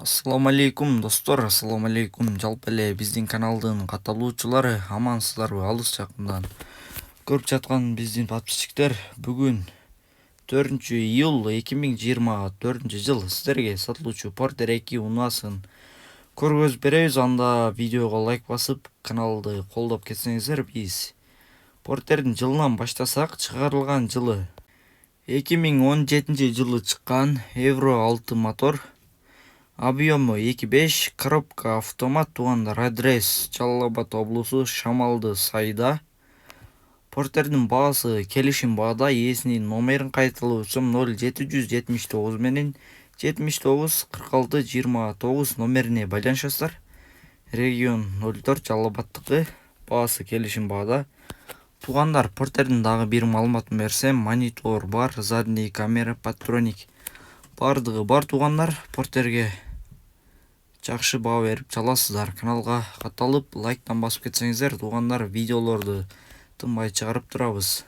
Ассаламу алейкум достор, ассаламу алейкум. Жалпы эле биздин каналдын катталуучулары амансыздарбы? Алыс жакындан көрүп жаткан биздин подписчиктер, бүгүн 4-июль 2024 жыл сиздерге сатылуучу Porter 2 унаасын көргөзүп беребиз. Анда видеого лайк басып, каналды колдоп кетсеңиздер. Биз Porter'дин жылынан баштасак, чыгарылган жылы 2017-жылы чыккан Euro 6 мотор, объему 2.5, коробка автомат. Туугандар, адрес Жалал Абад облусу, Шамалды сайда. Porter'дин баасы келишим баада. Ээсинин номерин кайталоочусум 0779 менен 79 46 29 номерине байланышасыздар. Регион 04 Жалал Абадтыкы, баасы келишим баада. Туугандар, Porter'дин дагы бир маалыматын берсем, монитор бар, задний камера, патроник бардыгы бар. Туугандар, Porter'ге жакшы баа берип чаласыздар. Каналга катталып, лайктан басып кетсеңиздер, туугандар, видеолорду тынбай чыгарып турабыз.